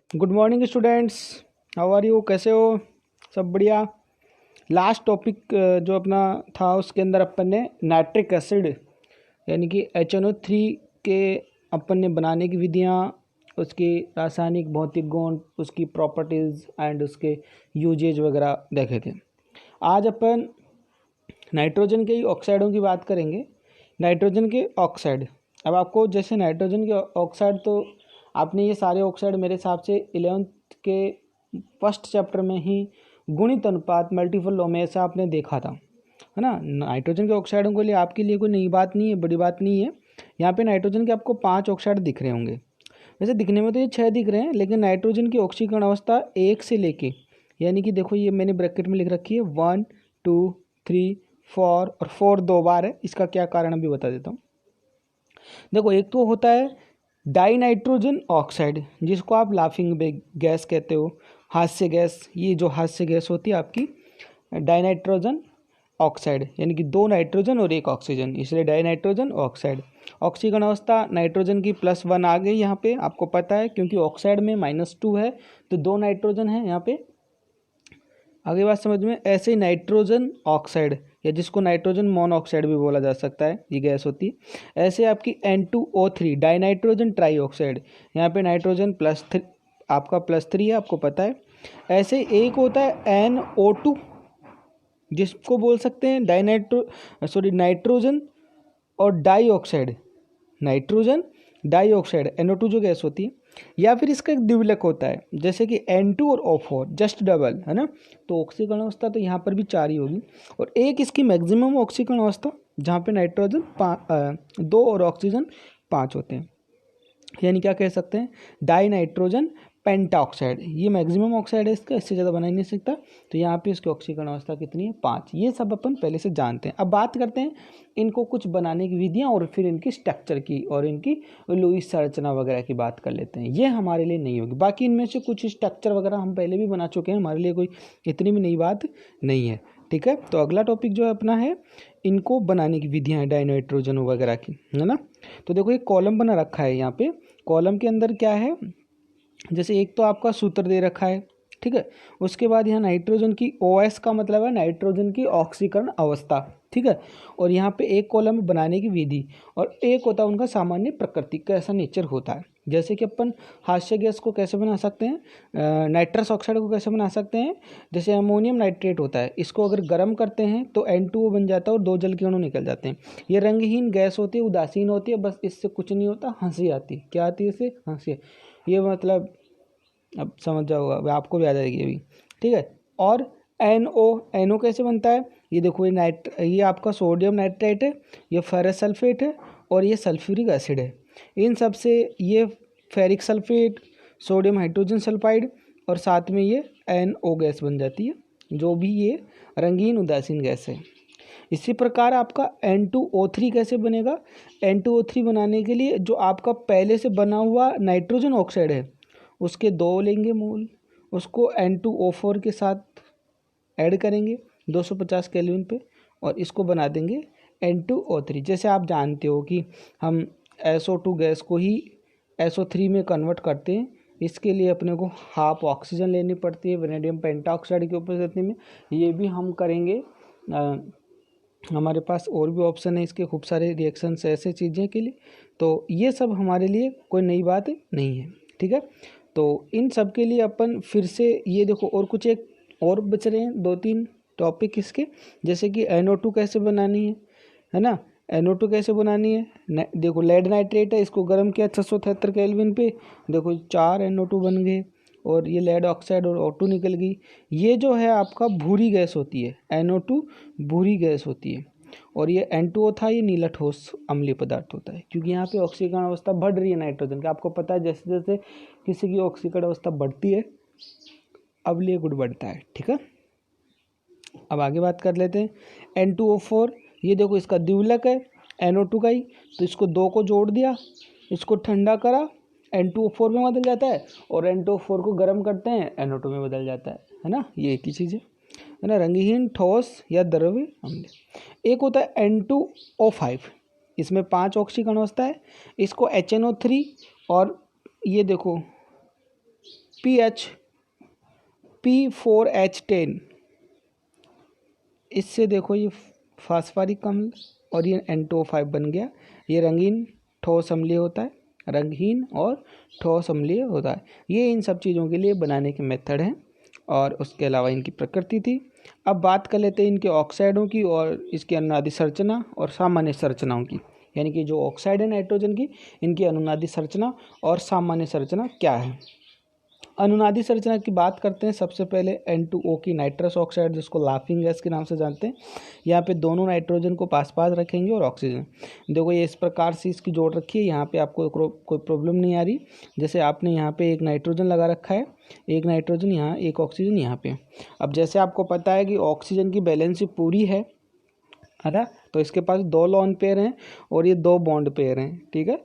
Good morning students. How are you? कैसे हो? सब बढ़िया। लास्ट टॉपिक जो अपना था उसके अंदर अपन ने नाइट्रिक एसिड यानी कि HNO3 के अपन ने बनाने की विधियाँ, उसकी रासायनिक भौतिक गुण, उसकी प्रॉपर्टीज़ एंड उसके यूजेज वगैरह देखे थे। आज अपन नाइट्रोजन के ही ऑक्साइडों की बात करेंगे। नाइट्रोजन के ऑक्साइड, अब आपको जैसे नाइट्रोजन के ऑक्साइड तो आपने ये सारे ऑक्साइड मेरे हिसाब से 11th के फर्स्ट चैप्टर में ही गुणित अनुपात मल्टीपल लॉ में ऐसा आपने देखा था, है ना। नाइट्रोजन के ऑक्साइडों के लिए आपके लिए कोई नई बात नहीं है, बड़ी बात नहीं है। यहाँ पे नाइट्रोजन के आपको 5 ऑक्साइड दिख रहे होंगे। वैसे दिखने में तो ये 6 दिख रहे हैं, लेकिन नाइट्रोजन की ऑक्सीकरण अवस्था 1 से लेके, यानी कि देखो ये मैंने ब्रैकेट में लिख रखी है 1 2 3 4 और 4 2 बार है। इसका क्या कारण अभी बता देता हूँ। देखो एक तो होता है डाई नाइट्रोजन ऑक्साइड, जिसको आप लाफिंग गैस कहते हो, हास्य गैस। ये जो हास्य गैस होती है आपकी डाई नाइट्रोजन ऑक्साइड, यानी कि 2 नाइट्रोजन और 1 ऑक्सीजन, इसलिए डाई नाइट्रोजन ऑक्साइड। ऑक्सीकरण अवस्था नाइट्रोजन की +1 आ गई यहाँ पे, आपको पता है, क्योंकि ऑक्साइड में -2 है तो 2 नाइट्रोजन है यहाँ पे। आगे बात समझ में। ऐसे ही नाइट्रोजन ऑक्साइड, या जिसको नाइट्रोजन मोनोऑक्साइड भी बोला जा सकता है, ये गैस होती है। ऐसे आपकी N2O3 डाइनाइट्रोजन ट्राईऑक्साइड, यहाँ पे नाइट्रोजन +3 आपका +3 है, आपको पता है। ऐसे एक होता है NO2, जिसको बोल सकते हैं नाइट्रोजन और डाइऑक्साइड, नाइट्रोजन डाइऑक्साइड NO2 जो गैस होती है। या फिर इसका एक द्विलक होता है, जैसे कि N2 और O4 जस्ट डबल, है ना। तो ऑक्सीकरण अवस्था तो यहाँ पर भी 4 ही होगी। और एक इसकी मैक्सिमम ऑक्सीकरण अवस्था, जहाँ पे नाइट्रोजन 2 और ऑक्सीजन 5 होते हैं, यानी क्या कह सकते हैं, डाई नाइट्रोजन पेंटाऑक्साइड। ये मैक्सिमम ऑक्साइड है इसका, इससे ज़्यादा बना ही नहीं सकता। तो यहाँ पे इसकी ऑक्सीकरण अवस्था कितनी है? 5। ये सब अपन पहले से जानते हैं। अब बात करते हैं इनको कुछ बनाने की विधियाँ और फिर इनकी स्ट्रक्चर की और इनकी लुईस संरचना वगैरह की बात कर लेते हैं। ये हमारे लिए नहीं होगी, बाकी इनमें से कुछ स्ट्रक्चर वगैरह हम पहले भी बना चुके हैं, हमारे लिए कोई इतनी भी नई बात नहीं है। ठीक है, तो अगला टॉपिक जो है अपना है इनको बनाने की विधियाँ हैं डाइनाइट्रोजन वगैरह की, है ना। तो देखो एक कॉलम बना रखा है यहाँ पे। कॉलम के अंदर क्या है, जैसे एक तो आपका सूत्र दे रखा है, ठीक है। उसके बाद यहाँ नाइट्रोजन की OS का मतलब है नाइट्रोजन की ऑक्सीकरण अवस्था, ठीक है। और यहाँ पे एक कॉलम बनाने की विधि, और एक होता है उनका सामान्य प्रकृति, कैसा नेचर होता है। जैसे कि अपन हास्य गैस को कैसे बना सकते हैं, नाइट्रस ऑक्साइड को कैसे बना सकते हैं। जैसे अमोनियम नाइट्रेट होता है, इसको अगर गर्म करते हैं तो N2O बन जाता है और 2 जल के अणु निकल जाते हैं। ये रंगहीन गैस होती है, उदासीन होती है, बस इससे कुछ नहीं होता, हंसी आती है। क्या आती है इससे? हंसी। ये मतलब अब समझ जाओगा, आपको भी आ जाएगी अभी, ठीक है। और NO कैसे बनता है, ये देखो ये आपका सोडियम नाइट्राइट है, ये फेरस सल्फेट है और ये सल्फ्यूरिक एसिड है। इन सब से ये ferric sulphate, sodium hydrogen sulphide और साथ में ये NO गैस बन जाती है, जो भी ये रंगीन उदासीन गैस है। इसी प्रकार आपका N2O3 कैसे बनेगा। N2O3 बनाने के लिए जो आपका पहले से बना हुआ नाइट्रोजन ऑक्साइड है, उसके 2 लेंगे मोल, उसको N2O4 के साथ ऐड करेंगे 250 केल्विन पे, और इसको बना देंगे N2O3। जैसे आप जानते हो कि हम SO2 गैस को ही SO3 में कन्वर्ट करते हैं, इसके लिए अपने को हाफ ऑक्सीजन लेनी पड़ती है वेनेडियम पेंटाऑक्साइड के उपस्थिति में। ये भी हम करेंगे। हमारे पास और भी ऑप्शन है इसके, खूब सारे रिएक्शंस ऐसे चीज़ें के लिए। तो ये सब हमारे लिए कोई नई बात नहीं है, ठीक है। तो इन सब के लिए अपन फिर से ये देखो, और कुछ एक और बच रहे हैं 2-3 टॉपिक इसके, जैसे कि NO2 कैसे बनानी है ना। NO2 कैसे बनानी है, देखो लेड नाइट्रेट है, इसको गर्म किया 673 केल्विन पे, देखो 4 NO2 बन गए और ये लेड ऑक्साइड और O2 निकल गई। ये जो है आपका भूरी गैस होती है, NO2 भूरी गैस होती है। और ये N2O था, ये नीला ठोस अम्लीय पदार्थ होता है, क्योंकि यहाँ पे ऑक्सीकरण अवस्था बढ़ रही है नाइट्रोजन की। आपको पता है जैसे जैसे किसी की ऑक्सीकरण अवस्था बढ़ती है अम्लीय गुण बढ़ता है, ठीक है। अब आगे बात कर लेते हैं N2O4। ये देखो इसका द्विलक है NO2 का ही, तो इसको 2 को जोड़ दिया, इसको ठंडा करा, N2O4 में बदल जाता है, और N2O4 को गर्म करते हैं NO2 में बदल जाता है ना। ये एक ही चीज़ है ना, रंगहीन ठोस या द्रव्य अम्ल। एक होता है N2O5, इसमें 5 ऑक्सीकरण अवस्था है, इसको HNO3 और ये देखो P4H10, इससे देखो ये फास्फोरिक अम्ल और ये N2O5 बन गया। ये रंगीन ठोस अम्लीय होता है, रंगहीन और ठोस अम्लीय होता है। ये इन सब चीज़ों के लिए बनाने के मेथड हैं और उसके अलावा इनकी प्रकृति थी। अब बात कर लेते हैं इनके ऑक्साइडों की और इसकी अनुनादी संरचना और सामान्य संरचनाओं की। यानी कि जो ऑक्साइड है नाइट्रोजन की, इनकी अनुनादी संरचना और सामान्य संरचना क्या है। अनुनादी संरचना की बात करते हैं। सबसे पहले N2O की नाइट्रस ऑक्साइड, जिसको लाफिंग गैस के नाम से जानते हैं। यहाँ पे दोनों नाइट्रोजन को पास पास रखेंगे और ऑक्सीजन, देखो ये इस प्रकार से इसकी जोड़ रखी है। यहाँ पे आपको कोई प्रॉब्लम नहीं आ रही। जैसे आपने यहाँ पे एक नाइट्रोजन लगा रखा है, एक नाइट्रोजन यहाँ, एक ऑक्सीजन यहाँ पे। अब जैसे आपको पता है कि ऑक्सीजन की बैलेंसी पूरी है ना, तो इसके पास 2 लोन पेयर हैं और ये 2 बॉन्ड पेयर हैं, ठीक है,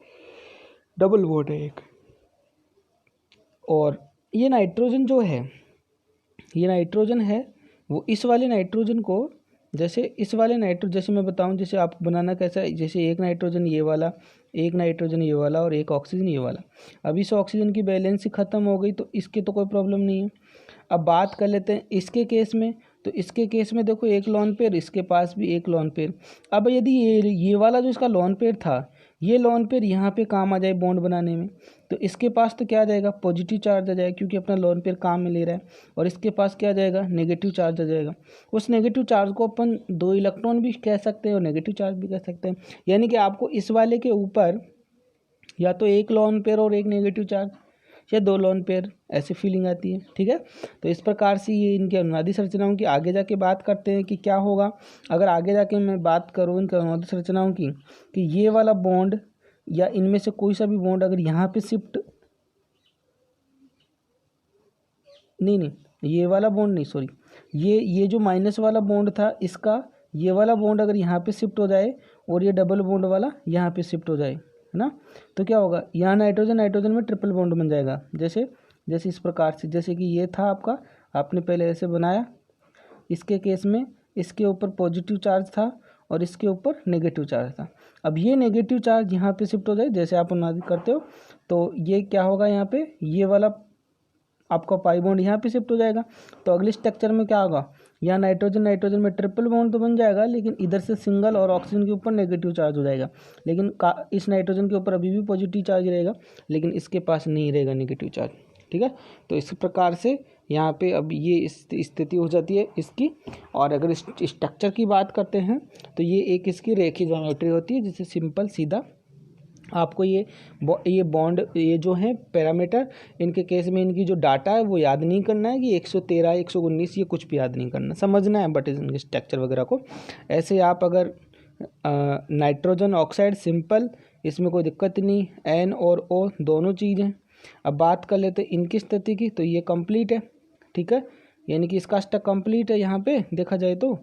डबल बॉन्ड है एक। और ये नाइट्रोजन जो है, ये नाइट्रोजन है वो इस वाले नाइट्रोजन को, जैसे मैं बताऊं, जैसे आपको बनाना कैसा है, जैसे एक नाइट्रोजन ये वाला, एक नाइट्रोजन ये वाला और एक ऑक्सीजन ये वाला। अब इस ऑक्सीजन की बैलेंस खत्म हो गई तो इसके तो कोई प्रॉब्लम नहीं है। अब बात कर लेते हैं इसके केस में। तो इसके केस में देखो एक लोन पेयर, इसके पास भी एक लोन पेयर। अब यदि ये वाला जो इसका लोन पेयर था, ये लोन पेयर यहाँ पे काम आ जाए बॉन्ड बनाने में, तो इसके पास तो क्या आ जाएगा, पॉजिटिव चार्ज आ जाएगा, क्योंकि अपना लोन पेयर काम में ले रहा है। और इसके पास क्या आ जाएगा, नेगेटिव चार्ज आ जाएगा। उस नेगेटिव चार्ज को अपन 2 इलेक्ट्रॉन भी कह सकते हैं और नेगेटिव चार्ज भी कह सकते हैं। यानी कि आपको इस वाले के ऊपर या तो एक लोन पेयर और एक नेगेटिव चार्ज, या 2 लोन पेयर, ऐसी फीलिंग आती है, ठीक है। तो इस प्रकार से ये इनकी अनुनादी संरचनाओं की आगे जाके बात करते हैं कि क्या होगा। अगर आगे जाके मैं बात करूँ इनकी अनुनादी संरचनाओं की, कि ये वाला बॉन्ड या इनमें से कोई सा भी बॉन्ड अगर यहाँ पे शिफ्ट, नहीं, ये वाला बॉन्ड नहीं, सॉरी, ये जो माइनस वाला बॉन्ड था इसका, ये वाला बॉन्ड अगर यहाँ पे शिफ्ट हो जाए और ये डबल बॉन्ड वाला यहाँ पे शिफ्ट हो जाए, है ना, तो क्या होगा, यहाँ नाइट्रोजन नाइट्रोजन में ट्रिपल बॉन्ड बन जाएगा। जैसे इस प्रकार से, जैसे कि ये था आपका, आपने पहले ऐसे बनाया, इसके केस में इसके ऊपर पॉजिटिव चार्ज था और इसके ऊपर नेगेटिव चार्ज था। अब ये नेगेटिव चार्ज यहाँ पे शिफ्ट हो जाए, जैसे आप अनुनादी करते हो, तो ये क्या होगा, यहाँ पे ये वाला आपका पाई बॉन्ड यहाँ पे शिफ्ट हो जाएगा। तो अगले स्ट्रक्चर में क्या होगा, यहाँ नाइट्रोजन नाइट्रोजन में ट्रिपल बॉन्ड तो बन जाएगा, लेकिन इधर से सिंगल और ऑक्सीजन के ऊपर नेगेटिव चार्ज हो जाएगा। लेकिन इस नाइट्रोजन के ऊपर अभी भी पॉजिटिव चार्ज रहेगा, लेकिन इसके पास नहीं रहेगा नेगेटिव चार्ज, ठीक है। तो इस प्रकार से यहाँ पे अब ये स्थिति हो जाती है इसकी। और अगर स्ट्रक्चर की बात करते हैं तो ये एक इसकी रेखीय ज्योमेट्री होती है, जिससे सिंपल सीधा आपको ये बॉन्ड, ये जो है पैरामीटर, इनके केस में इनकी जो डाटा है वो याद नहीं करना है कि 113 119 ये कुछ भी याद नहीं करना, समझना है बट इनके स्ट्रक्चर वगैरह को। ऐसे आप अगर नाइट्रोजन ऑक्साइड सिंपल, इसमें कोई दिक्कत नहीं, N और O दोनों चीज़ हैं। अब बात कर लेते हैं इनकी स्थिति की, तो ये कंप्लीट है, ठीक है, यानी कि इसका स्टक कंप्लीट है यहाँ पे देखा जाए तो।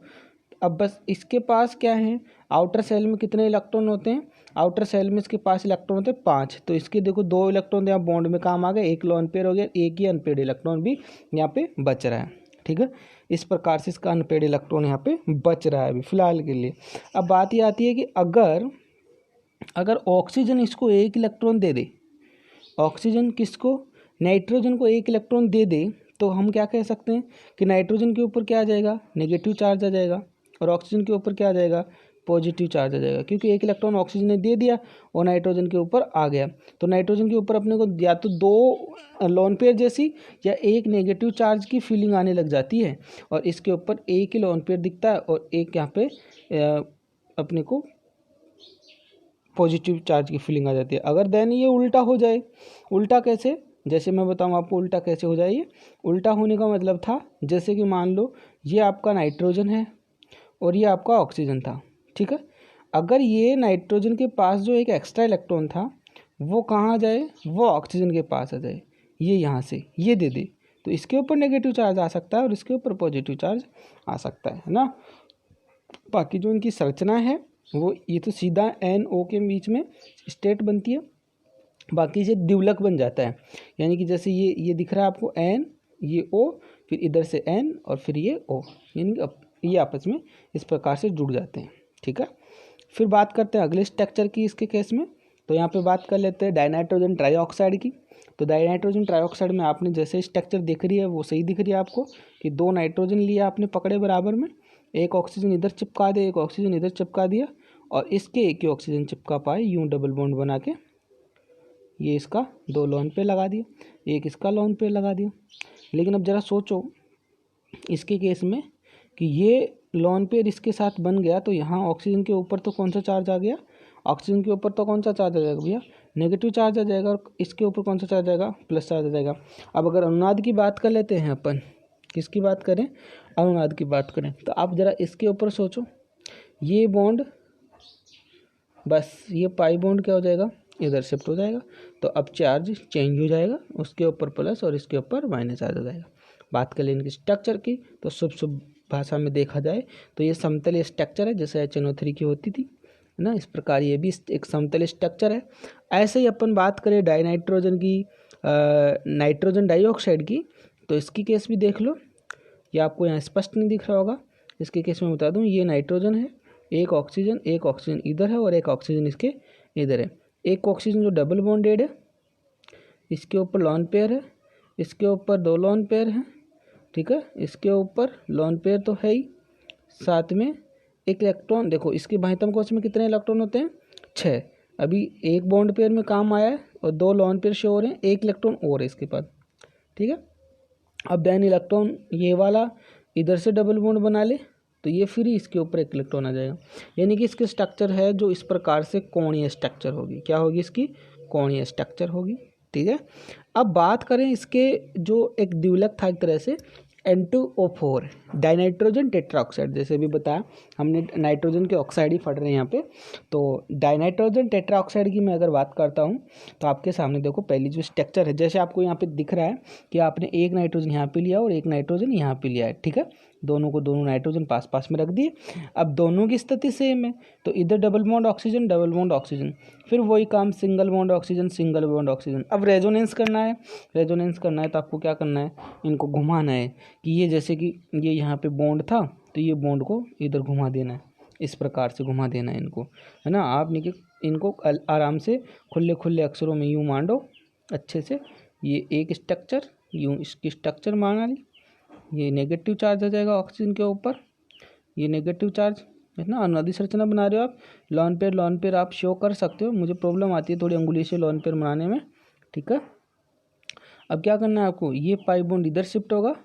अब बस इसके पास क्या है, आउटर सेल में कितने इलेक्ट्रॉन होते हैं, आउटर सेल में इसके पास इलेक्ट्रॉन होते हैं 5। तो इसके देखो 2 इलेक्ट्रॉन यहाँ बॉन्ड में काम आ गए, एक लोन पेयर हो गया, एक ही अनपेड इलेक्ट्रॉन भी यहाँ पे बच रहा है, ठीक है। इस प्रकार से इसका अनपेड इलेक्ट्रॉन यहाँ पे बच रहा है अभी फिलहाल के लिए। अब बात ये आती है कि अगर ऑक्सीजन इसको 1 इलेक्ट्रॉन दे दे, ऑक्सीजन किसको, नाइट्रोजन को 1 इलेक्ट्रॉन दे दे, तो हम क्या कह सकते हैं कि नाइट्रोजन के ऊपर क्या आ जाएगा, नेगेटिव चार्ज आ जाएगा, और ऑक्सीजन के ऊपर क्या आ जाएगा, पॉजिटिव चार्ज आ जाएगा, क्योंकि 1 इलेक्ट्रॉन ऑक्सीजन ने दे दिया और नाइट्रोजन के ऊपर आ गया। तो नाइट्रोजन के ऊपर अपने को या तो 2 लोन पेयर जैसी या एक नेगेटिव चार्ज की फीलिंग आने लग जाती है, और इसके ऊपर एक ही लोन पेयर दिखता है और एक यहाँ पे अपने को पॉजिटिव चार्ज की फीलिंग आ जाती है। अगर देन ये उल्टा हो जाए, उल्टा कैसे, जैसे मैं बताऊं आपको उल्टा कैसे हो जाए। ये उल्टा होने का मतलब था, जैसे कि मान लो ये आपका नाइट्रोजन है और ये आपका ऑक्सीजन था, ठीक है। अगर ये नाइट्रोजन के पास जो एक एक्स्ट्रा इलेक्ट्रॉन था वो कहाँ जाए, वो ऑक्सीजन के पास आ जाए, ये यहाँ से ये दे दे, तो इसके ऊपर नेगेटिव चार्ज आ सकता है और इसके ऊपर पॉजिटिव चार्ज आ सकता है ना। बाकी जो इनकी संरचना है वो ये तो सीधा NO के बीच में स्टेट बनती है, बाकी से द्विलक बन जाता है। यानी कि जैसे ये दिख रहा है आपको N, ये O, फिर इधर से N और फिर ये O, यानी कि ये आपस में इस प्रकार से जुड़ जाते हैं, ठीक है। फिर बात करते हैं अगले स्ट्रक्चर की इसके केस में। तो यहाँ पे बात कर लेते हैं डाइनाइट्रोजन ट्राईऑक्साइड की। तो डाइनाइट्रोजन ट्राइऑक्साइड में आपने जैसे स्ट्रक्चर दिख रही है वो सही दिख रही है आपको कि 2 नाइट्रोजन लिया आपने पकड़े बराबर में, एक ऑक्सीजन इधर चिपका दिया, एक ऑक्सीजन इधर चिपका दिया, और इसके एक ही ऑक्सीजन चिपका पाए यूं डबल बॉन्ड बना के, ये इसका 2 लोन पेयर लगा दिया, एक इसका लोन पेयर लगा दिया। लेकिन अब ज़रा सोचो इसके केस में कि ये लोन पेयर इसके साथ बन गया तो यहाँ ऑक्सीजन के ऊपर तो कौन सा चार्ज आ गया, ऑक्सीजन के ऊपर तो कौन सा चार्ज आ जाएगा भैया, नेगेटिव चार्ज आ जाएगा, और इसके ऊपर कौन सा चार्ज आएगा, प्लस चार्ज आ जाएगा। अब अगर अनुनाद की बात कर लेते हैं अपन, किसकी बात करें, अनुनाद की बात करें, तो आप ज़रा इसके ऊपर सोचो, ये बॉन्ड बस ये पाई बॉन्ड क्या हो जाएगा, इधर शिफ्ट हो जाएगा, तो अब चार्ज चेंज हो जाएगा, उसके ऊपर प्लस और इसके ऊपर माइनस चार्ज हो जाएगा। बात कर लें इनकी स्ट्रक्चर की, तो शुभ भाषा में देखा जाए तो ये समतलीय स्ट्रक्चर है जैसे HNO3 की होती थी, है ना, इस प्रकार ये भी एक समतलीय स्ट्रक्चर है। ऐसे ही अपन बात करें डाइनाइट्रोजन की, नाइट्रोजन डाइऑक्साइड की, तो इसकी केस भी देख लो, ये आपको यहाँ स्पष्ट नहीं दिख रहा होगा, इसके केस में बता दूँ, ये नाइट्रोजन है, एक ऑक्सीजन इधर है और एक ऑक्सीजन इसके इधर है, एक ऑक्सीजन जो डबल बॉन्डेड है, इसके ऊपर लॉन पेयर है, इसके ऊपर 2 लॉन पेयर हैं, ठीक है, इसके ऊपर लॉन पेयर तो है ही, साथ में एक इलेक्ट्रॉन, देखो इसके बाह्यतम कोश में कितने इलेक्ट्रॉन होते हैं, 6, अभी एक बॉन्ड पेयर में काम आया है और 2 लॉन पेयर शो हो रहे हैं, एक इलेक्ट्रॉन और है इसके पास, ठीक है। अब देन इलेक्ट्रॉन ये वाला इधर से डबल बॉन्ड बना ले तो ये फ्री, इसके ऊपर एक इलेक्ट्रॉन आ जाएगा, यानी कि इसकी स्ट्रक्चर है जो इस प्रकार से कोणीय स्ट्रक्चर होगी, क्या होगी इसकी, कोणीय स्ट्रक्चर होगी, ठीक है। अब बात करें इसके जो एक द्विलक था एक तरह से N2O4 डाइनाइट्रोजन टेट्राऑक्साइड, जैसे भी बताया हमने नाइट्रोजन के ऑक्साइड ही पढ़ रहे हैं यहाँ पे, तो डाइनाइट्रोजन टेट्राऑक्साइड की मैं अगर बात करता हूँ तो आपके सामने देखो पहली जो स्ट्रक्चर है, जैसे आपको यहाँ पे दिख रहा है कि आपने एक नाइट्रोजन यहाँ पे लिया और एक नाइट्रोजन यहाँ पे लिया है, ठीक है, दोनों नाइट्रोजन पास पास में रख दिए। अब दोनों की स्थिति सेम है, तो इधर डबल बॉन्ड ऑक्सीजन, फिर वही काम सिंगल बॉन्ड ऑक्सीजन। अब रेजोनेंस करना है तो आपको क्या करना है, इनको घुमाना है, कि ये जैसे कि ये यहाँ पे बॉन्ड था तो ये बॉन्ड को इधर घुमा देना है, इस प्रकार से घुमा देना है इनको, है ना। आप इनको आराम से खुले अक्षरों में यूँ मान लो अच्छे से, ये एक स्ट्रक्चर यूँ इसकी स्ट्रक्चर मान ली, ये नेगेटिव चार्ज आ जाएगा ऑक्सीजन के ऊपर, ये नेगेटिव चार्ज है ना। अनुनादी संरचना बना रहे हो आप, लॉन पेयर आप शो कर सकते हो, मुझे प्रॉब्लम आती है थोड़ी अंगुली से लॉन पेयर बनाने में, ठीक है। अब क्या करना है आपको, ये पाई बॉन्ड इधर शिफ्ट होगा,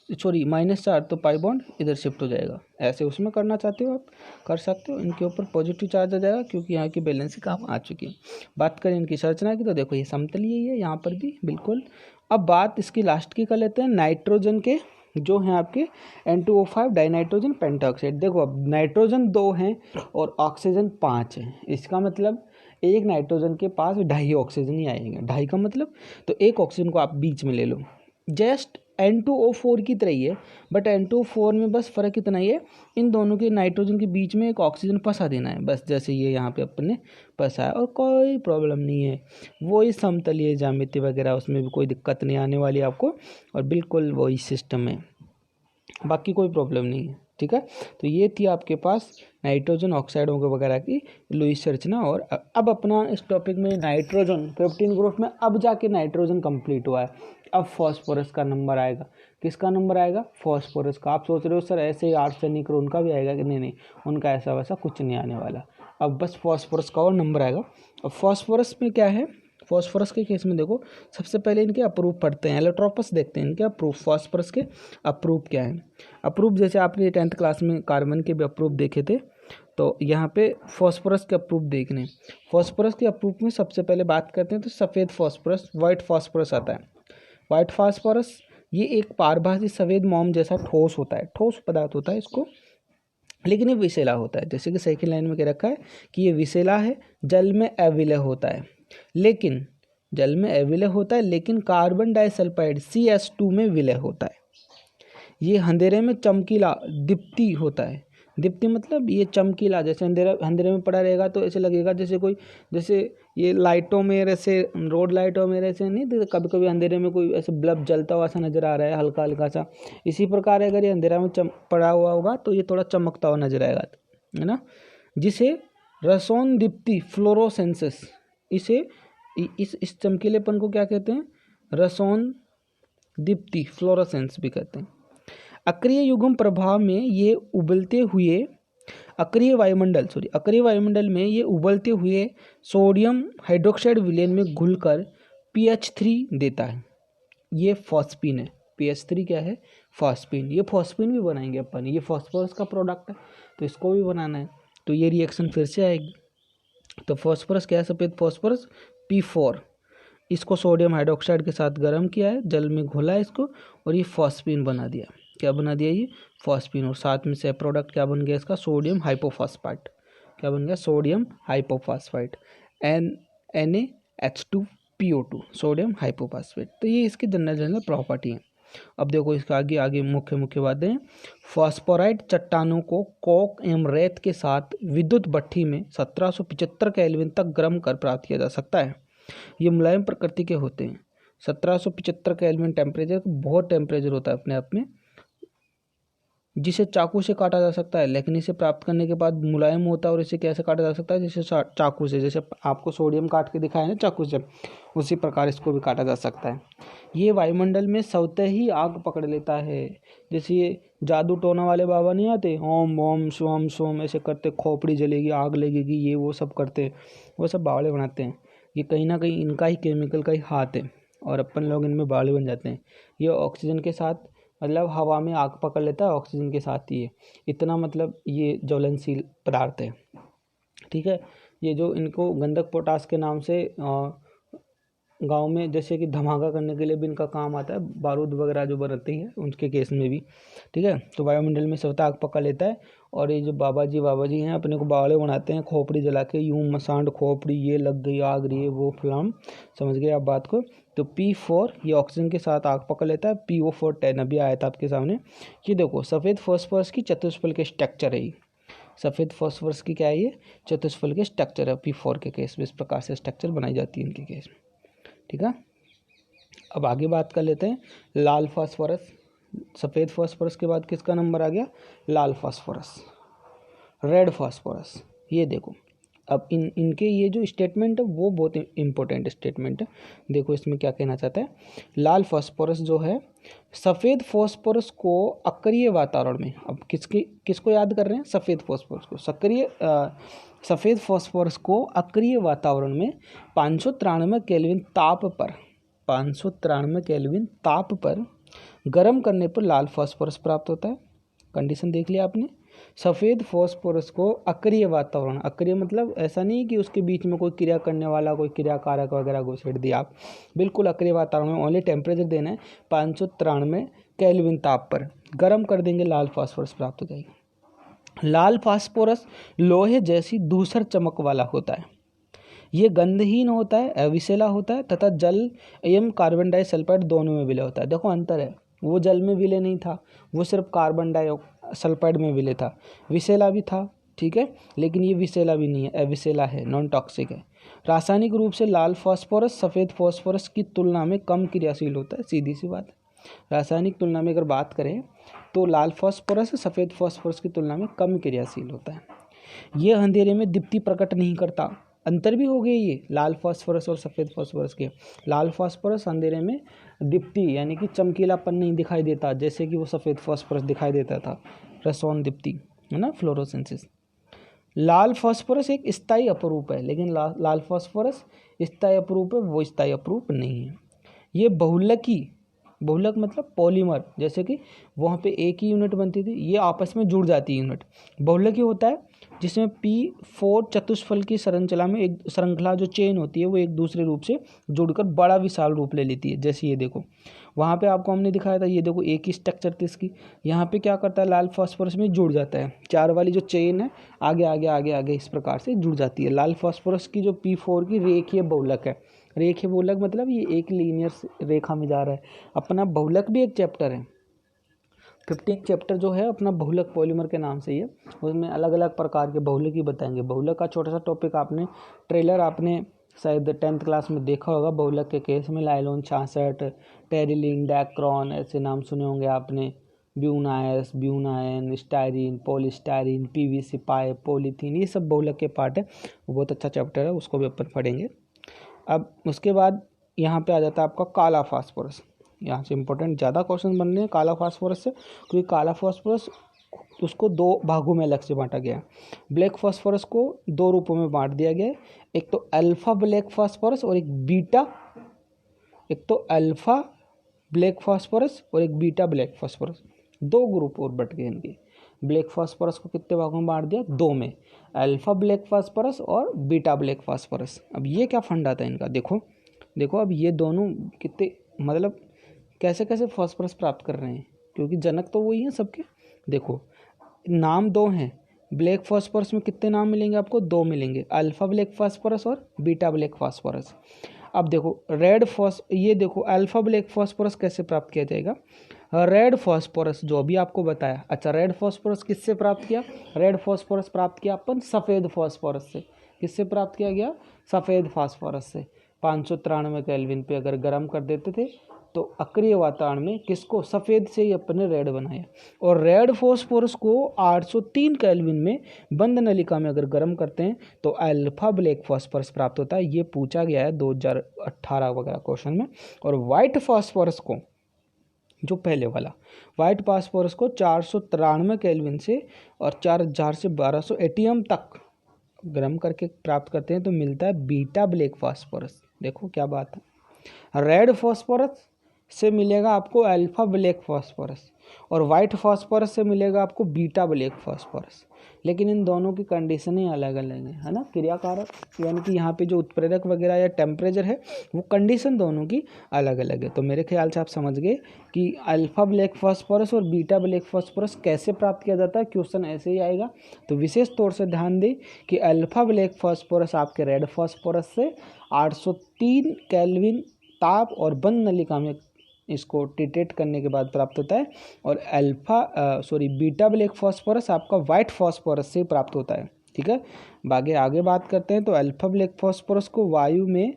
सॉरी माइनस चार्ज, तो पाई बॉन्ड इधर शिफ्ट हो जाएगा, ऐसे उसमें करना चाहते हो आप कर सकते हो, इनके ऊपर पॉजिटिव चार्ज आ जाएगा क्योंकि यहाँ की बैलेंस काम आ चुकी है। बात करें इनकी संरचना की तो देखो ये समतलीय ही है यहाँ पर भी बिल्कुल। अब बात इसकी लास्ट की कर लेते हैं, नाइट्रोजन के जो हैं आपके N2O5 डाइनाइट्रोजन पेंटाऑक्साइड। देखो अब नाइट्रोजन 2 हैं और ऑक्सीजन 5 है, इसका मतलब एक नाइट्रोजन के पास 2.5 ऑक्सीजन ही आएंगे, 2.5 का मतलब, तो एक ऑक्सीजन को आप बीच में ले लो, जस्ट N2O4 की तरह ही है, बट N2O4 में बस फ़र्क इतना ही है, इन दोनों के नाइट्रोजन के बीच में एक ऑक्सीजन फंसा देना है बस, जैसे ये यहाँ पे अपन ने फंसाया, और कोई प्रॉब्लम नहीं है, वही समतलीय ज्यामिति वगैरह उसमें भी कोई दिक्कत नहीं आने वाली आपको, और बिल्कुल वही सिस्टम है, बाकी कोई प्रॉब्लम नहीं है, ठीक है। तो ये थी आपके पास नाइट्रोजन ऑक्साइडों के वगैरह की लुईस संरचना। और अब अपना इस टॉपिक में नाइट्रोजन 15 ग्रुप में अब जाके नाइट्रोजन कंप्लीट हुआ है, अब फॉस्फोरस का नंबर आएगा। किसका नंबर आएगा, फॉस्फोरस का। आप सोच रहे हो सर ऐसे ही आर्सेनिक और उनका भी आएगा कि नहीं, उनका ऐसा वैसा कुछ नहीं आने वाला, अब बस फॉस्फोरस का और नंबर आएगा। अब फॉस्फोरस में क्या है, फॉस्फोरस के केस में देखो सबसे पहले इनके अप्रूव पढ़ते हैं, एलोट्रोपस देखते हैं इनके अप्रूव, फॉस्फोरस के अप्रूव क्या है। अप्रूव जैसे आपने 10th क्लास में कार्बन के भी अप्रूव देखे थे, तो यहाँ पे फॉस्फोरस के अप्रूव देखने। फॉस्फोरस के अप्रूव में सबसे पहले बात करते हैं तो सफ़ेद फॉस्फोरस, वाइट फॉस्फोरस आता है। वाइट फॉस्फोरस ये एक पारभासी सफ़ेद मोम जैसा ठोस होता है, ठोस पदार्थ होता है इसको, लेकिन ये विषैला होता है, जैसे कि सेकंड लाइन में कह रखा है कि ये विषैला है, जल में अविलय होता है, लेकिन जल में अविलय होता है लेकिन कार्बन डाइसल्फाइड CS2 में विलय होता है। ये अंधेरे में चमकीला दीप्ति होता है, दीप्ति मतलब ये चमकीला, जैसे अंधेरे में पड़ा रहेगा तो ऐसे लगेगा जैसे ये लाइटों में ऐसे, रोड लाइटों में ऐसे नहीं तो कभी कभी अंधेरे में कोई ऐसे बल्ब जलता हुआ सा नजर आ रहा है हल्का हल्का सा, इसी प्रकार अगर ये अंधेरा में पड़ा हुआ होगा तो ये थोड़ा चमकता हुआ नजर आएगा, है ना, जिसे रसोन दीप्ति फ्लोरोसेंसिस, इसे इस चमकीलेपन को क्या कहते हैं? रसोन दीप्ति, फ्लोरोसेंस भी कहते हैं। अक्रिय युग्म प्रभाव में ये उबलते हुए अक्रिय वायुमंडल में ये उबलते हुए सोडियम हाइड्रोक्साइड विलयन में घुलकर pH3 देता है। ये फॉस्फीन है। pH3 क्या है? फॉस्फीन। ये फॉस्फीन भी बनाएंगे अपन, ये फॉस्फोरस का प्रोडक्ट है तो इसको भी बनाना है, तो ये रिएक्शन फिर से आएगी। तो फॉस्फोरस क्या है? सफ़ेद फॉस्फोरस P4, इसको सोडियम हाइड्रोक्साइड के साथ गर्म किया है, जल में घोला है इसको और ये फॉस्फीन बना दिया। क्या बना दिया? ये फॉस्फीन। और साथ में से प्रोडक्ट क्या बन गया इसका? Sodium hypophosphate. क्या बन गया? Sodium hypophosphate, NaH2PO2, sodium hypophosphate. तो ये इसकी जनरल प्रॉपर्टी है। अब देखो इसका आगे मुख्य बातें। फॉस्फोराइट चट्टानों को कोक एवं रेत के साथ विद्युत भट्ठी में 1775 केल्विन तक गर्म कर प्राप्त किया जा सकता है। ये मुलायम प्रकृति के होते हैं। 1775 केल्विन टेम्परेचर बहुत टेम्परेचर होता है अपने आप में, जिसे चाकू से काटा जा सकता है, लेकिन इसे प्राप्त करने के बाद मुलायम होता है। और इसे कैसे काटा जा सकता है? जैसे चाकू से, जैसे आपको सोडियम काट के दिखाया ना चाकू से, उसी प्रकार इसको भी काटा जा सकता है। ये वायुमंडल में स्वतः ही आग पकड़ लेता है। जैसे ये जादू टोना वाले बाबा नहीं आते, ओम ओम सोम सोम ऐसे करते, खोपड़ी जलेगी, आग लगेगी, ये वो सब करते, वो सब बावड़े बनाते हैं। ये कहीं ना कहीं इनका ही केमिकल का ही हाथ है और अपन लोग इनमें बावड़े बन जाते हैं। ये ऑक्सीजन के साथ, मतलब हवा में आग पकड़ लेता है ऑक्सीजन के साथ ही है, इतना मतलब ये ज्वलनशील पदार्थ है। ठीक है। ये जो इनको गंधक पोटास के नाम से गांव में जैसे कि धमाका करने के लिए भी इनका काम आता है, बारूद वगैरह जो बनती है उनके केस में भी। ठीक है। तो वायुमंडल में स्वतः आग पकड़ लेता है। और ये जो बाबा जी हैं अपने को बावड़े बनाते हैं, खोपड़ी जला के यूं मसांड खोपड़ी, ये लग गई आग रही है, वो फ्लाम, समझ गए आप बात को। तो P4 ये ऑक्सीजन के साथ आग पकड़ लेता है। PO4 10 अभी आया था आपके सामने। ये देखो सफ़ेद फॉस्फोरस की चतुष्फल के स्ट्रक्चर है। सफ़ेद फॉस्फोरस की क्या है? ये चतुष्फल के स्ट्रक्चर है। P4 के केस में इस प्रकार से स्ट्रक्चर बनाई जाती है इनके केस में। ठीक है। अब आगे बात कर लेते हैं लाल फास्फोरस। सफ़ेद फास्फोरस के बाद किसका नंबर आ गया? लाल फास्फोरस, रेड फास्फोरस। ये देखो अब इनके ये जो स्टेटमेंट है वो बहुत इंपॉर्टेंट स्टेटमेंट है। देखो इसमें क्या कहना चाहता है। लाल फास्फोरस जो है सफ़ेद फास्फोरस को अक्रिय वातावरण में, अब किसको याद कर रहे हैं? सफ़ेद फास्फोरस को। सफ़ेद फास्फोरस को अक्रिय वातावरण में 593 केल्विन ताप पर गर्म करने पर लाल फास्फोरस प्राप्त होता है। कंडीशन देख लिया आपने। सफ़ेद फास्फोरस को अक्रिय वातावरण, अक्रिय मतलब ऐसा नहीं कि उसके बीच में कोई क्रिया करने वाला कोई क्रिया कारक वगैरह घुसेड़ दिया आप, बिल्कुल अक्रिय वातावरण में ओनली टेम्परेचर देना है 593 केल्विन ताप पर गर्म कर देंगे, लाल फास्फोरस प्राप्त हो जाएगी। लाल फास्फोरस लोहे जैसी धूसर चमक वाला होता है। ये गंधहीन होता है, अविषैला होता है तथा जल एवं कार्बन डाइसल्फाइड दोनों में विलय होता है। देखो अंतर है, वो जल में विलय नहीं था, वो सिर्फ कार्बन डाइसल्फाइड में विलय था। विषैला भी था, ठीक है, लेकिन ये विषैला भी नहीं है, अविषैला है, नॉन टॉक्सिक है। रासायनिक रूप से लाल फास्फोरस सफ़ेद फास्फोरस की तुलना में कम क्रियाशील होता है, सीधी सी बात है। रासायनिक तुलना में अगर बात करें तो लाल फास्फोरस सफ़ेद फास्फोरस की तुलना में कम क्रियाशील होता है। ये अंधेरे में दीप्ति प्रकट नहीं करता। अंतर भी हो गया ये लाल फास्फोरस और सफ़ेद फास्फोरस के। लाल फास्फोरस अंधेरे में दीप्ति यानी कि चमकीलापन नहीं दिखाई देता, जैसे कि वो सफ़ेद फास्फोरस दिखाई देता था, रसोन दीप्ति, है ना, फ्लोरोसेंसिस। लाल फास्फोरस एक स्थायी अपरूप है, लेकिन लाल फास्फोरस स्थायी अपरूप है, वो स्थायी अपरूप नहीं है। ये बहुलक मतलब पॉलीमर, जैसे कि वहाँ पे एक ही यूनिट बनती थी, ये आपस में जुड़ जाती है यूनिट। बहुलक होता है जिसमें P4 चतुष्फल की श्रृंखला जो चेन होती है वो एक दूसरे रूप से जुड़कर बड़ा विशाल रूप ले लेती है। जैसे ये देखो वहाँ पे आपको हमने दिखाया था, ये देखो एक ही स्ट्रक्चर थी इसकी, यहाँ पे क्या करता है लाल फास्फोरस में जुड़ जाता है, चार वाली जो चेन है आगे आगे आगे आगे इस प्रकार से जुड़ जाती है। लाल फास्फोरस की जो P4 की रेखीय बहुलक है, रेखीय बहुलक मतलब ये एक लीनियर रेखा में जा रहा है। अपना बहुलक भी एक चैप्टर है, 15 चैप्टर जो है अपना बहुलक पॉलीमर के नाम से ही है, उसमें अलग अलग प्रकार के बहुलक ही बताएंगे। बहुलक का छोटा सा टॉपिक आपने ट्रेलर आपने शायद 10th क्लास में देखा होगा। बहुलक के केस में लाइलोन 66, टेरिलीन, डैक्रॉन ऐसे नाम सुने होंगे आपने, buna S, buna N, styrene, polystyrene, PVC pipe, polythene, ये सब बहुलक के पार्ट है। बहुत अच्छा चैप्टर है, उसको भी अपन पढ़ेंगे। अब उसके बाद यहाँ पे आ जाता है आपका काला फास्फोरस। यहाँ से इंपॉर्टेंट ज़्यादा क्वेश्चन बन रहे हैं काला फास्फोरस से, क्योंकि काला फास्फोरस उसको दो भागों में अलग से बांटा गया है। ब्लैक फास्फोरस को दो रूपों में बांट दिया गया है, एक तो अल्फा ब्लैक फास्फोरस और एक बीटा, एक तो अल्फा ब्लैक फास्फोरस और एक बीटा ब्लैक फास्फोरस, दो ग्रुप और बट गए इनके। ब्लैक फास्फोरस को कितने भागों में बांट दिया? दो में, अल्फा ब्लैक फास्फोरस और बीटा ब्लैक फास्फोरस। अब ये क्या फंडा था इनका, देखो देखो अब ये दोनों कितने मतलब कैसे कैसे फास्फोरस प्राप्त कर रहे हैं, क्योंकि जनक तो वही है सबके। देखो नाम दो हैं, ब्लैक फास्फोरस में कितने नाम मिलेंगे आपको? दो मिलेंगे, अल्फा ब्लैक फास्फोरस और बीटा ब्लैक फास्फोरस। अब देखो ये देखो अल्फा ब्लैक फास्फोरस कैसे प्राप्त किया जाएगा? रेड फास्फोरस जो अभी आपको बताया। अच्छा, रेड फास्फोरस किससे प्राप्त किया? रेड फास्फोरस प्राप्त किया अपन सफ़ेद फास्फोरस से। किससे प्राप्त किया गया? सफ़ेद फास्फोरस से। 593 केल्विन पे अगर गर्म कर देते थे तो अक्रिय वातावरण में किसको? सफ़ेद से ही अपने रेड बनाया। और रेड फास्फोरस को 803 केल्विन में बंद नलिका में अगर गर्म करते हैं तो अल्फा ब्लैक फास्फोरस प्राप्त होता है। ये पूछा गया है 2018 वगैरह क्वेश्चन में। और वाइट फास्फोरस को, जो पहले वाला वाइट फास्फोरस को 493 केल्विन से और 4000 से 1200 एटीएम तक गर्म करके प्राप्त करते हैं तो मिलता है बीटा ब्लैक फास्फोरस। देखो क्या बात है। रेड फास्फोरस से मिलेगा आपको अल्फा ब्लैक फास्फोरस और वाइट फास्फोरस से मिलेगा आपको बीटा ब्लैक फास्फोरस। लेकिन इन दोनों की कंडीशनें अलग अलग है ना, क्रियाकारक यानी कि यहाँ पे जो उत्प्रेरक वगैरह या टेम्परेचर है वो कंडीशन दोनों की अलग अलग है। तो मेरे ख्याल से आप समझ गए कि अल्फा ब्लैक फास्फोरस और बीटा ब्लैक फास्फोरस कैसे प्राप्त किया जाता है। क्वेश्चन ऐसे ही आएगा, तो विशेष तौर से ध्यान दें कि अल्फा ब्लैक फास्फोरस आपके रेड फास्फोरस से 803 केल्विन ताप और बंद नलिका में इसको टिट्रेट करने के बाद प्राप्त होता है। और बीटा ब्लैक फास्फोरस आपका वाइट फास्फोरस से प्राप्त होता है। ठीक है, बाकी आगे बात करते हैं। तो अल्फा ब्लैक फास्फोरस को वायु में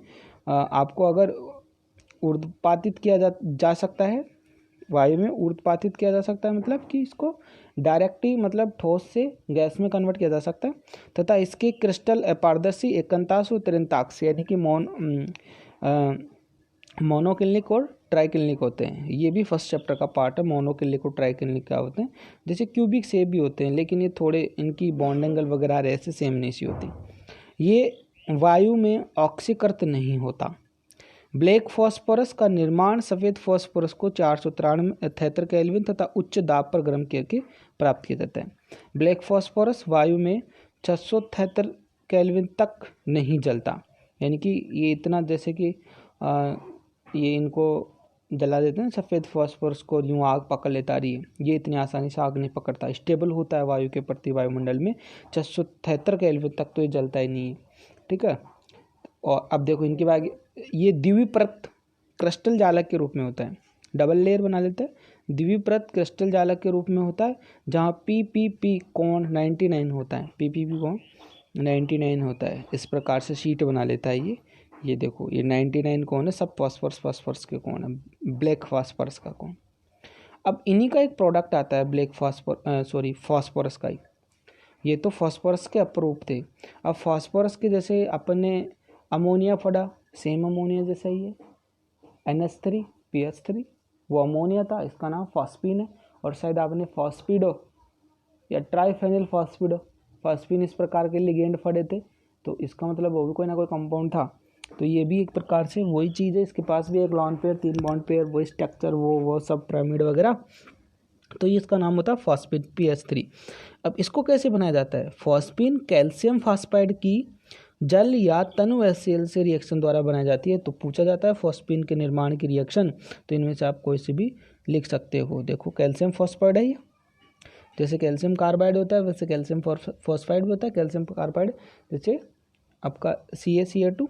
आपको अगर ऊर्ध्वपातित किया जा सकता है, वायु में ऊर्ध्वपातित किया जा सकता है, मतलब कि इसको डायरेक्ट ही मतलब ठोस से गैस में कन्वर्ट किया जा सकता है। तथा इसके क्रिस्टल पारदर्शी एकांताश और तिरंताक्ष यानी कि मोनोक्लिनिक और ट्राइक्लिनिक होते हैं। ये भी फर्स्ट चैप्टर का पार्ट है। मोनोक्लिनिक और ट्राइक्लिनिक क्या होते हैं? जैसे क्यूबिक शेप भी होते हैं, लेकिन ये थोड़े इनकी बॉन्ड एंगल वगैरह ऐसे सेम नहीं सी होती। ये वायु में ऑक्सीकृत नहीं होता। ब्लैक फास्फोरस का निर्माण सफ़ेद फास्फोरस को 473 केल्विन तथा उच्च दाब पर गर्म करके प्राप्त किया जाता है। ब्लैक फास्फोरस वायु में 673 केल्विन तक नहीं जलता, यानी कि ये इतना जैसे कि ये इनको जला देते हैं सफ़ेद फास्फोरस को, यूँ आग पकड़ लेता रही है, ये इतनी आसानी से आग नहीं पकड़ता, स्टेबल होता है वायु के प्रति वायुमंडल में 673 केल्विन तक, तो ये जलता ही नहीं है। ठीक है, और अब देखो इनके बाद ये द्विपरत क्रिस्टल जालक के रूप में होता है, डबल लेयर बना लेते हैं। द्विपरत क्रिस्टल जालक के रूप में होता है, जहाँ पी कोण 99 होता है, पी कोण 99 होता है। इस प्रकार से शीट बना लेता है ये देखो ये 99 कोण है, सब फास्फोरस के कोण है, ब्लैक फास्फोरस का कोण। अब इन्हीं का एक प्रोडक्ट आता है ब्लैक फास्फोरस का ही। ये तो फास्फोरस के अपरूप थे। अब फास्फोरस के जैसे अपन ने अमोनिया पढ़ा, सेम अमोनिया जैसा ही है, NH3 PH3, वो अमोनिया था, इसका नाम फॉस्फीन है। और शायद आपने फॉस्फिडो या ट्राइफेनिल फॉस्फीन इस प्रकार के लिगेंड पढ़े थे, तो इसका मतलब वो भी कोई ना कोई कंपाउंड था। तो ये भी एक प्रकार से वही चीज़ है, इसके पास भी एक लॉन पेयर 3 बॉन्ड पेयर, वही स्ट्रक्चर, वो सब पिरामिड वगैरह। तो ये इसका नाम होता है फॉस्फीन PH3। अब इसको कैसे बनाया जाता है? फॉस्फीन कैल्शियम फास्फाइड की जल या तनु HCl से रिएक्शन द्वारा बनाई जाती है। तो पूछा जाता है फॉस्फीन के निर्माण की रिएक्शन, तो इनमें से आप कोई से भी लिख सकते हो। देखो कैल्शियम फॉस्फाइड है ये, जैसे कैल्शियम कार्बाइड होता है वैसे कैल्शियम फॉस्फाइड भी होता है। कैल्शियम कार्बाइड जैसे आपका CaCl2,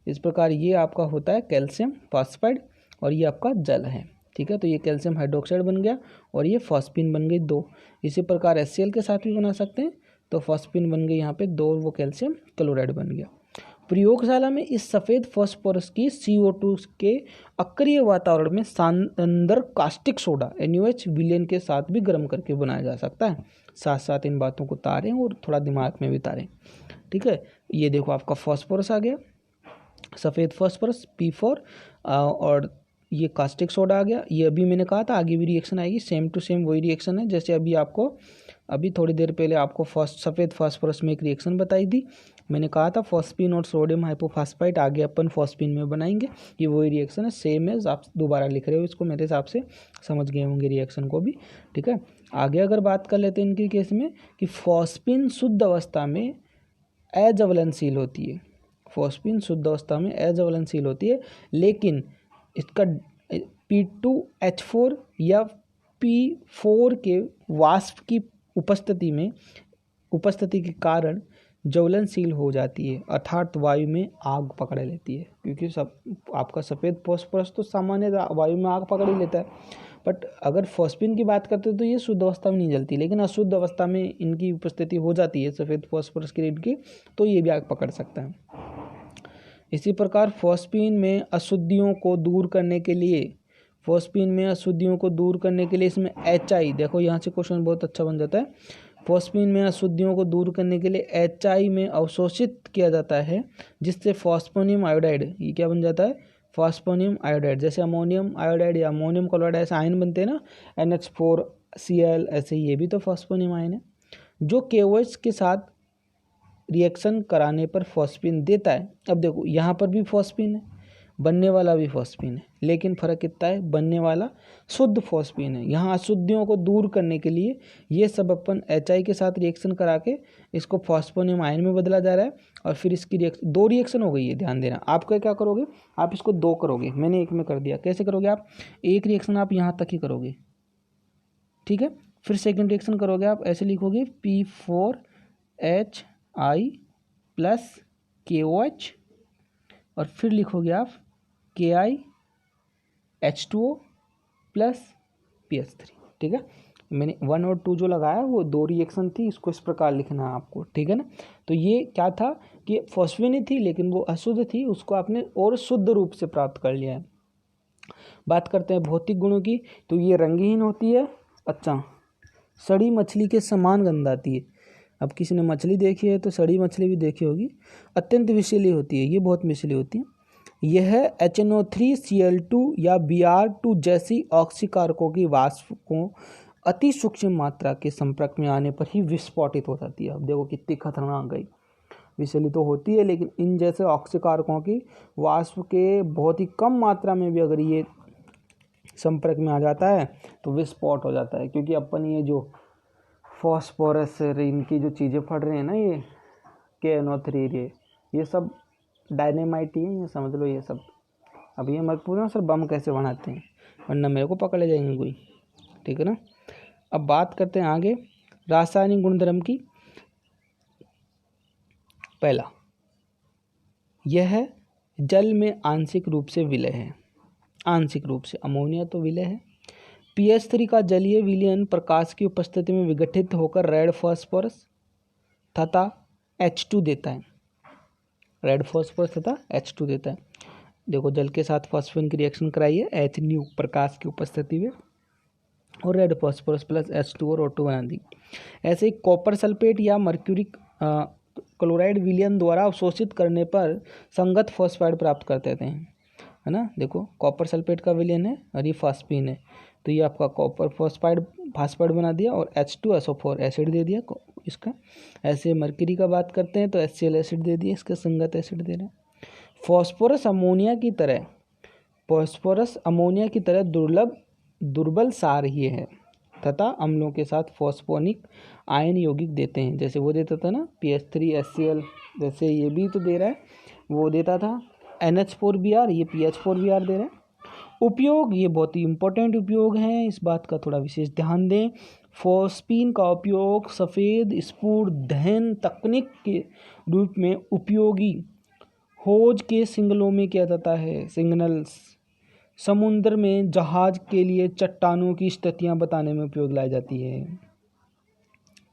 इस प्रकार ये आपका होता है कैल्शियम फॉस्फाइड, और ये आपका जल है। ठीक है, तो ये कैल्शियम हाइड्रोक्साइड बन गया और ये फॉस्फीन बन गई 2। इसी प्रकार HCl के साथ भी बना सकते हैं, तो फॉस्फीन बन गई यहाँ पे 2, वो कैल्शियम क्लोराइड बन गया। प्रयोगशाला में इस सफ़ेद फास्फोरस की CO2 के अक्रिय वातावरण में सांद्र कास्टिक सोडा NaOH विलयन के साथ भी गर्म करके बनाया जा सकता है। साथ साथ इन बातों को तारें और थोड़ा दिमाग में भी तारें। ठीक है, ये देखो आपका फास्फोरस आ गया। सफ़ेद फॉस्फोरस P4 और ये कास्टिक सोडा आ गया। ये अभी मैंने कहा था आगे भी रिएक्शन आएगी, सेम टू सेम वही रिएक्शन है जैसे अभी थोड़ी देर पहले आपको सफ़ेद फास्फोरस में एक रिएक्शन बताई थी। मैंने कहा था फॉस्फीन और सोडियम हाइपोफॉस्फाइट, आगे अपन फॉस्फीन में बनाएंगे। ये वही रिएक्शन है, सेम है। आप दोबारा लिख रहे हो इसको, मेरे हिसाब से समझ गए होंगे रिएक्शन को भी, ठीक है। आगे अगर बात कर लेते हैं इनके केस में कि फॉस्फीन शुद्ध अवस्था में अज्वलनशील होती है। फॉस्फीन शुद्ध अवस्था में अज्वलनशील होती है, लेकिन इसका P2H4 या P4 के वाष्प की उपस्थिति के कारण ज्वलनशील हो जाती है, अर्थात वायु में आग पकड़ लेती है। क्योंकि आपका सफ़ेद फॉस्फोरस तो सामान्य वायु में आग पकड़ ही लेता है, बट अगर फॉस्फीन की बात करते हैं तो ये शुद्ध अवस्था में नहीं जलती, लेकिन अशुद्ध अवस्था में इनकी उपस्थिति हो जाती है सफ़ेद फॉस्फोरस की रेड की, तो ये भी आग पकड़ सकता है। इसी प्रकार फॉस्फीन में अशुद्धियों को दूर करने के लिए इसमें HI, देखो यहाँ से क्वेश्चन बहुत अच्छा बन जाता है। फॉस्फीन में अशुद्धियों को दूर करने के लिए HI में अवशोषित किया जाता है, जिससे फॉस्फोनियम आयोडाइड, ये क्या बन जाता है, फॉस्फोनियम आयोडाइड। जैसे अमोनियम आयोडाइड या अमोनियम क्लोराइड ऐसे आयन बनते हैं ना, NH4Cl, ऐसे ये भी तो फॉस्फोनियम आयन है, जो KOH के साथ रिएक्शन कराने पर फॉस्फीन देता है। अब देखो यहाँ पर भी फॉस्फीन है, बनने वाला भी फॉस्फीन है, लेकिन फ़र्क कितना है, बनने वाला शुद्ध फॉस्फीन है। यहाँ अशुद्धियों को दूर करने के लिए ये सब अपन HI के साथ रिएक्शन करा के इसको फॉस्फोनियम आयन में बदला जा रहा है, और फिर इसकी दो रिएक्शन हो गई है। ध्यान देना, आप क्या करोगे, आप इसको दो करोगे, मैंने एक में कर दिया। कैसे करोगे आप, एक रिएक्शन आप यहाँ तक ही करोगे, ठीक है। फिर सेकेंड रिएक्शन करोगे आप ऐसे लिखोगे P4HI प्लस KOH, और फिर लिखोगे आप KiH2O प्लस PH3, ठीक है। मैंने 1 और 2 जो लगाया वो दो रिएक्शन थी, इसको इस प्रकार लिखना है आपको, ठीक है ना। तो ये क्या था कि फॉस्फीन थी लेकिन वो अशुद्ध थी, उसको आपने और शुद्ध रूप से प्राप्त कर लिया है। बात करते हैं भौतिक गुणों की, तो ये रंगहीन होती है, अच्छा, सड़ी मछली के समान गंध आती है। अब किसी ने मछली देखी है तो सड़ी मछली भी देखी होगी। अत्यंत विषैली होती है, ये बहुत विषैली होती है। यह HNO3Cl2 या Br2 जैसी ऑक्सीकारकों की वाष्प को अति सूक्ष्म मात्रा के संपर्क में आने पर ही विस्फोटित हो जाती है। अब देखो कितनी खतरनाक गई, विषैली तो होती है, लेकिन इन जैसे ऑक्सीकारकों की वाष्प के बहुत ही कम मात्रा में भी अगर ये संपर्क में आ जाता है तो विस्फोट हो जाता है। क्योंकि अपन ये जो फॉस्फोरस इनकी जो चीज़ें पढ़ रहे हैं ना, ये KNO3, ये सब डायनेमाइट ही है, ये समझ लो ये सब। अब ये मत पूछना सर बम कैसे बनाते हैं, वरना मेरे को पकड़े जाएंगे कोई, ठीक है ना। अब बात करते हैं आगे रासायनिक गुणधर्म की। पहला, यह जल में आंशिक रूप से विलय है, आंशिक रूप से, अमोनिया तो विलय है। PH3 का जलीय विलयन प्रकाश की उपस्थिति में विघटित होकर रेड फास्फोरस तथा H2 देता है, रेड फास्फोरस तथा H2 देता है। देखो जल के साथ फॉस्फीन की रिएक्शन कराई है, H प्रकाश की उपस्थिति में, और रेड फास्फोरस प्लस H2 और O2 बना दी। ऐसे ही कॉपर सल्फेट या मर्क्यूरिक क्लोराइड विलयन द्वारा अवशोषित करने पर संगत फॉस्फाइड प्राप्त करते थे, है ना। देखो कॉपर सल्फेट का विलयन है और ये फॉस्फीन है, तो ये आपका कॉपर फास्फाइड बना दिया और H2SO4 एसिड दे दिया इसका। ऐसे मर्क्यूरी का बात करते हैं तो HCl एसिड दे दिया, इसका संगत एसिड दे रहे हैं। फॉस्फोरस अमोनिया की तरह दुर्बल सार ही है तथा अम्लों के साथ फॉस्फोनिक आयन यौगिक देते हैं। जैसे वो देता था ना PH3HCl, जैसे ये भी तो दे रहा है, वो देता था NH4Br, ये PH4Br दे रहा है। उपयोग, ये बहुत ही इम्पोर्टेंट उपयोग है, इस बात का थोड़ा विशेष ध्यान दें। फॉस्फीन का उपयोग सफ़ेद स्फुट दहन तकनीक के रूप में उपयोगी खोज के सिग्नलों में किया जाता है। सिग्नल्स समुद्र में जहाज के लिए चट्टानों की स्थितियां बताने में उपयोग लाई जाती है।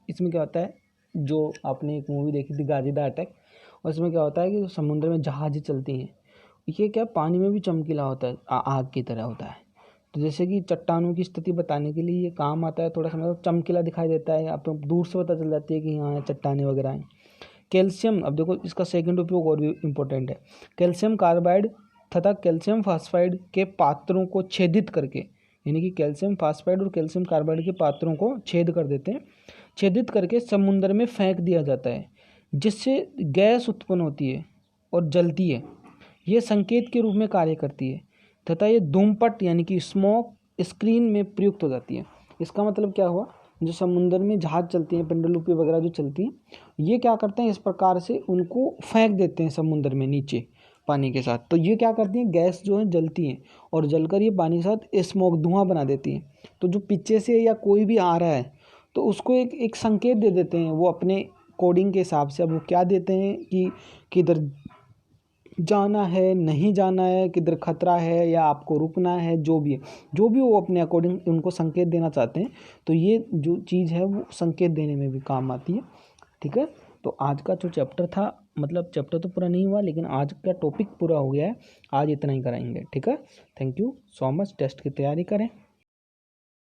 इसमें क्या होता है, जो आपने एक मूवी देखी थी गाजी द अटैक, उसमें क्या होता है कि समुद्र में जहाज़ें चलती हैं, ये क्या पानी में भी चमकीला होता है, आग की तरह होता है। तो जैसे कि चट्टानों की स्थिति बताने के लिए ये काम आता है, थोड़ा सा मतलब चमकीला दिखाई देता है, आप दूर से पता चल जाती है कि यहाँ चट्टानें वगैरह हैं। कैल्शियम, अब देखो इसका सेकंड उपयोग और भी इम्पोर्टेंट है, कैल्शियम कार्बाइड तथा कैल्शियम फास्फाइड के पात्रों को छेदित करके, यानी कि कैल्शियम फास्फाइड और कैल्शियम कार्बाइड के पात्रों को छेद कर देते हैं, छेदित करके समुद्र में फेंक दिया जाता है, जिससे गैस उत्पन्न होती है और जलती है। ये संकेत के रूप में कार्य करती है तथा ये धूमपट यानी कि स्मोक स्क्रीन में प्रयुक्त हो जाती है। इसका मतलब क्या हुआ, जो समुद्र में जहाज चलती हैं, पेंडुलुपी वगैरह जो चलती हैं, ये क्या करते हैं, इस प्रकार से उनको फेंक देते हैं समुद्र में नीचे पानी के साथ। तो ये क्या करती हैं, गैस जो है जलती हैं और जलकर ये पानी के साथ स्मोक धुआं बना देती हैं। तो जो पीछे से या कोई भी आ रहा है तो उसको एक संकेत दे देते हैं वो अपने कोडिंग के हिसाब से। अब वो क्या देते हैं कि किधर जाना है, नहीं जाना है, किधर खतरा है या आपको रुकना है, जो भी है, जो भी वो अपने अकॉर्डिंग उनको संकेत देना चाहते हैं। तो ये जो चीज़ है वो संकेत देने में भी काम आती है। ठीक है, तो आज का जो चैप्टर था, मतलब चैप्टर तो पूरा नहीं हुआ लेकिन आज का टॉपिक पूरा हो गया है। आज इतना ही कराएंगे। ठीक है, thank you so much. Test की तैयारी करें।